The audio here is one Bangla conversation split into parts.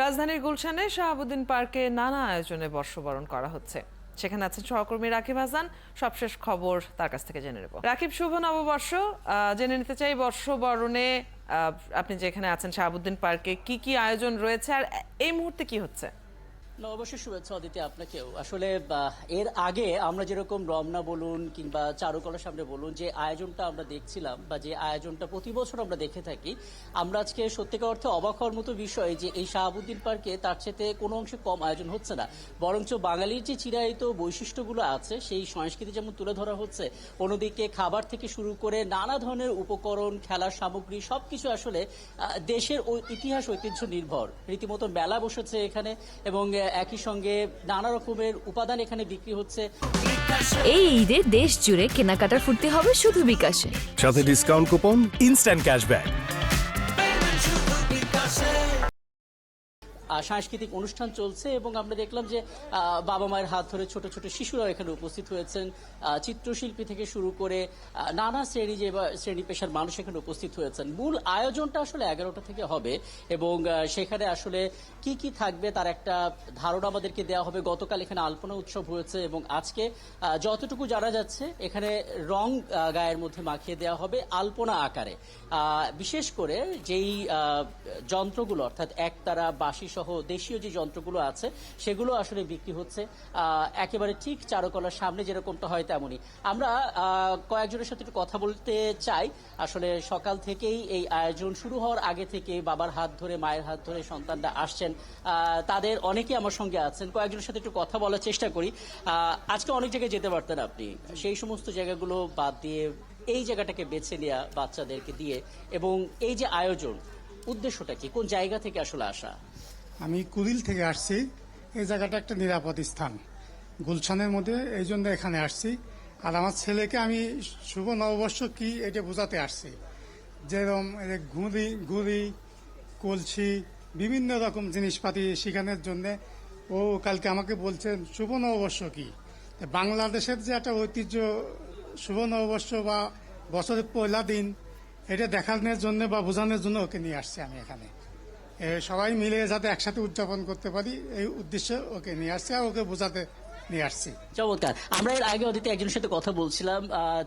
রাজধানীর গুলশানে শাহাবুদ্দিন পার্কে নানা আয়োজনে বর্ষবরণ করা হচ্ছে। সেখানে আছেন সহকর্মী রাকিব হাসান। সবশেষ খবর তার কাছ থেকে জেনে নেব। রাকিব, শুভ নববর্ষ। জেনে নিতে চাই বর্ষবরণে আপনি যেখানে আছেন শাহাবুদ্দিন পার্কে কি কি আয়োজন রয়েছে আর এই মুহূর্তে কি হচ্ছে? অবশ্যই শুভেচ্ছা অদিতি আপনাকেও। আসলে এর আগে আমরা যেরকম রমনা বলুন কিংবা চারুকলার সামনে বলুন, যে আয়োজনটা আমরা দেখছিলাম বা যে আয়োজনটা প্রতি বছর আমরা দেখে থাকি, আমরা আজকে সত্যিকার অর্থে অবাক হওয়ার মতো বিষয় যে এই শাহাবুদ্দিন পার্কে তার চেয়ে কোনো অংশে কম আয়োজন হচ্ছে না, বরঞ্চ বাঙালির যে চিরায়িত বৈশিষ্ট্যগুলো আছে সেই সংস্কৃতি যেমন তুলে ধরা হচ্ছে, অন্যদিকে খাবার থেকে শুরু করে নানা ধরনের উপকরণ, খেলার সামগ্রী সবকিছু আসলে দেশের ইতিহাস ঐতিহ্য নির্ভর। রীতিমতো মেলা বসেছে এখানে এবং একই সঙ্গে নানা রকমের উপাদান এখানে বিক্রি হচ্ছে। এই ঈদে দেশ জুড়ে কেনাকাটার ফুর্তি হবে শুধু বিকাশে, সাথে ডিসকাউন্ট কুপন, ইনস্ট্যান্ট ক্যাশব্যাক। সাংস্কৃতিক অনুষ্ঠান চলছে এবং আমরা দেখলাম যে বাবা মায়ের হাত ধরে ছোট ছোট শিশুরাও এখানে উপস্থিত হয়েছেন। চিত্রশিল্পী থেকে শুরু করে নানা শ্রেণী পেশার মানুষ এখানে উপস্থিত হয়েছেন। মূল আয়োজনটা আসলে 11টা থেকে হবে এবং সেখানে আসলে কি কি থাকবে তার একটা ধারণা আমাদেরকে দেওয়া হবে। গতকাল এখানে আলপনা উৎসব হয়েছে এবং আজকে যতটুকু জানা যাচ্ছে এখানে রং গায়ের মধ্যে মাখিয়ে দেওয়া হবে আলপনা আকারে। বিশেষ করে যেই যন্ত্রগুলো অর্থাৎ একতারা, বাঁশি সহ দেশীয় যে যন্ত্রগুলো আছে সেগুলো আসলে বিক্রি হচ্ছে একেবারে ঠিক চারুকলার সামনে যেরকমটা হয় তেমনই। আমরা কয়েকজনের সাথে একটু কথা বলতে চাই। আসলে সকাল থেকেই এই আয়োজন শুরু হওয়ার আগে থেকে বাবার হাত ধরে, মায়ের হাত ধরে সন্তানরা আসছেন, তাদের অনেকেই আমার সঙ্গে আছেন। কয়েকজনের সাথে একটু কথা বলার চেষ্টা করি। আজকে অনেক জায়গায় যেতে পারতেন আপনি, সেই সমস্ত জায়গাগুলো বাদ দিয়ে এই জায়গাটাকে বেছে নেওয়া বাচ্চাদেরকে দিয়ে, এবং এই যে আয়োজন, উদ্দেশ্যটা কি, কোন জায়গা থেকে আসলে আসা? আমি কুড়িল থেকে আসছি। এই জায়গাটা একটা নিরাপদ স্থান গুলশানের মধ্যে, এই জন্য এখানে আসছি। আর আমার ছেলেকে আমি শুভ নববর্ষ কি এটা বোঝাতে আসছি। যেরকম ঘুড়ি, কলসি, বিভিন্ন রকম জিনিসপাতি শেখানোর জন্য। ও কালকে আমাকে বলছেন শুভ নববর্ষ কি। বাংলাদেশের যে একটা ঐতিহ্য শুভ নববর্ষ বা বছরের পয়লা দিন, এটা দেখানোর জন্য বা বোঝানোর জন্য ওকে নিয়ে আসছি আমি এখানে। সবাই মিলে যাতে একসাথে উদযাপন করতে পারি এই উদ্দেশ্যে ওকে নিয়ে আসছি আর ওকে বোঝাতে নিয়ে আসছি। চমৎকার। আমরা এর আগে অদিতি একজনের সাথে কথা বলছিলাম,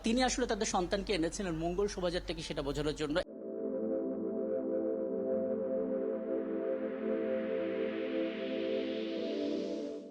তিনি আসলে তাদের সন্তানকে এনেছিলেন মঙ্গল শোভাযাত্রা কি সেটা বোঝানোর জন্য।